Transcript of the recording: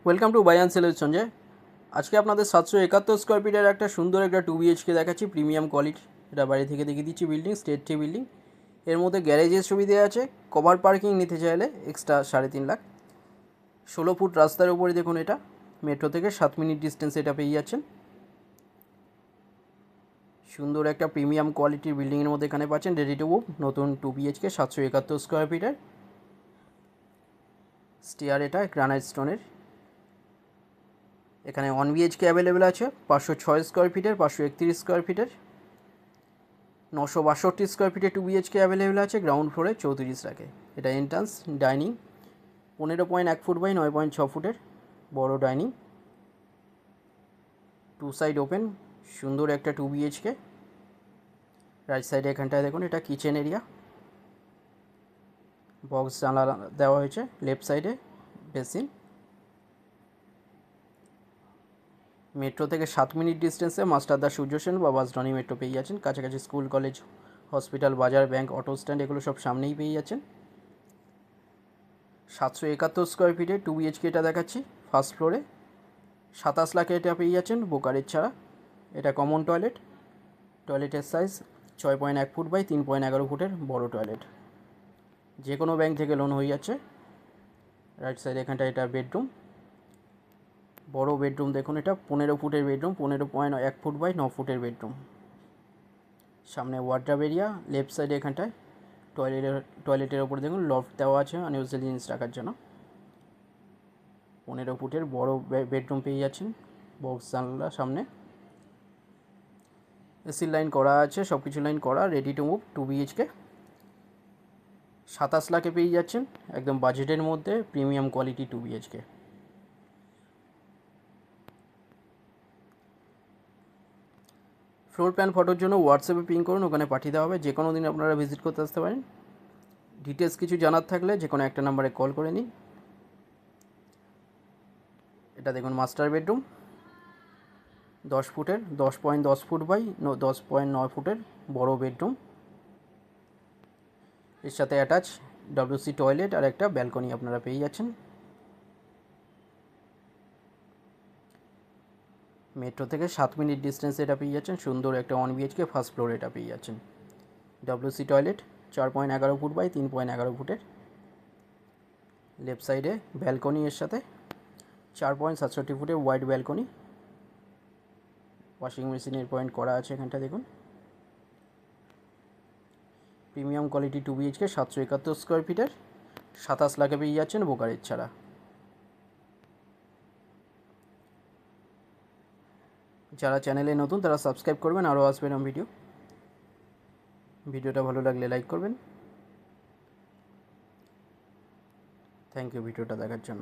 Welcome to by and সেলের সঞ্জয়। আজকে আপনাদের 771 স্কোয়ার ফিটের একটা সুন্দর একটা 2 BHK দেখাচ্ছি, প্রিমিয়াম কোয়ালিটি। এটা বাইরে থেকে দেখিয়ে দিচ্ছি। বিল্ডিং স্টেট ট্রি বিল্ডিং, এর মধ্যে গ্যারেজের সুবিধা আছে। কভার পার্কিং নিতে চাইলে এক্সট্রা 3.5 লাখ। 16 ফুট রাস্তার উপরে দেখুন, এটা মেট্রো থেকে 7 মিনিট ডিস্টেন্সে এটা পেয়ে যাচ্ছেন। সুন্দর একটা প্রিমিয়াম কোয়ালিটির বিল্ডিংয়ের মধ্যে এখানে পাচ্ছেন রেডি টু মুভ নতুন 2 BHK 771 স্কোয়ার ফিটের। স্টেয়ার এটা গ্রানাইট স্টোনের। এখানে 1 BHK অ্যাভেলেবেল আছে 506 স্কোয়ার ফিটের, 531 স্কোয়ার ফিটের, 962 স্কোয়ার ফিটের 2 BHK অ্যাভেলেবেল আছে গ্রাউন্ড ফ্লোরে 34 লাখে। এটা এন্ট্রান্স ডাইনিং 15.1 ফুট বাই 9.6 ফুটের বড় ডাইনিং, 2 সাইড ওপেন। সুন্দর একটা 2 BHK। রাইট সাইডে এখানটায় দেখুন, এটা কিচেন এরিয়া, বক্স জানলা দেওয়া হয়েছে। লেফট সাইডে বেসিন। মেট্রো থেকে 7 মিনিট ডিস্টেন্সে মাস্টারদা সূর্য সেন বা বাসডনি মেট্রো পেয়ে যাচ্ছেন। কাছাকাছি স্কুল, কলেজ, হসপিটাল, বাজার, ব্যাংক, অটো স্ট্যান্ড এগুলো সব সামনেই পেয়ে যাচ্ছেন। 771 স্কোয়ার ফিটে 2 BHK এটা দেখাচ্ছি ফার্স্ট ফ্লোরে। 27 লাখে এটা পেয়ে যাচ্ছেন বোকারের ছাড়া। এটা কমন টয়লেট। টয়লেটের সাইজ 6.1 ফুট বাই 3.11 ফুটের বড় টয়লেট। যে কোনো ব্যাংক থেকে লোন হয়ে যাচ্ছে। রাইট সাইডে এখানটা এটা বেডরুম, বড় বেডরুম দেখুন, এটা 15 ফুটের বেডরুম, 15.1 ফুট বাই 9 ফুটের বেডরুম। সামনে ওয়ার্ড্রব এরিয়া। লেফট সাইডে এখানটায় টয়লেটের ওপরে দেখুন লফট দেওয়া আছে আনইউজড জিনিস রাখার জন্য। 15 ফুটের বড় বেডরুম পেয়ে যাচ্ছেন। বক্স জানলা সামনে, এসির লাইন করা আছে, সব কিছু লাইন করা, রেডি টু মুভ 2 BHK। 27 লাখে পেয়ে যাচ্ছেন একদম বাজেটের মধ্যে premium quality 2 BHK। Floor plan ফটোর জন্য হোয়াটসঅ্যাপে পিং করুন, ওখানে পাঠিয়ে দেওয়া হবে। যে কোনো দিন আপনারা ভিজিট করতে আসতে পারেন। ডিটেলস কিছু জানার থাকলে যে কোনো একটা নাম্বারে কল করে নিন। এটা দেখুন মাস্টার বেডরুম, 10 ফুটের, 10.10 ফুট বাই 10.9 ফুটের বড় বেডরুম। এর সাথে অ্যাটাচ WC টয়লেট আর একটা ব্যালকনি আপনারা পেয়ে যাচ্ছেন। মেট্রো থেকে 7 মিনিট ডিস্টেন্সে এটা পেয়ে যাচ্ছেন। সুন্দর একটা 1 BHK ফার্স্ট ফ্লোরে এটা পেয়ে যাচ্ছেন। WC টয়লেট 4.11 ফুট বাই 3.11 ফুটের। লেফট সাইডে ব্যালকনি এর সাথে 4.67 ফুটের ওয়াইড ব্যালকনি। ওয়াশিং মেশিনের পয়েন্ট করা আছে এখানটা দেখুন। প্রিমিয়াম কোয়ালিটি 2 BHK 771 স্কোয়ার ফিটের, 27 লাখে পেয়ে যাচ্ছেন বোকারের ছাড়া। যারা চ্যানেলে নতুন তারা সাবস্ক্রাইব করবেন, আরও আসবেন ভিডিওটা ভালো লাগলে লাইক করবেন। থ্যাংক ইউ ভিডিওটা দেখার জন্য।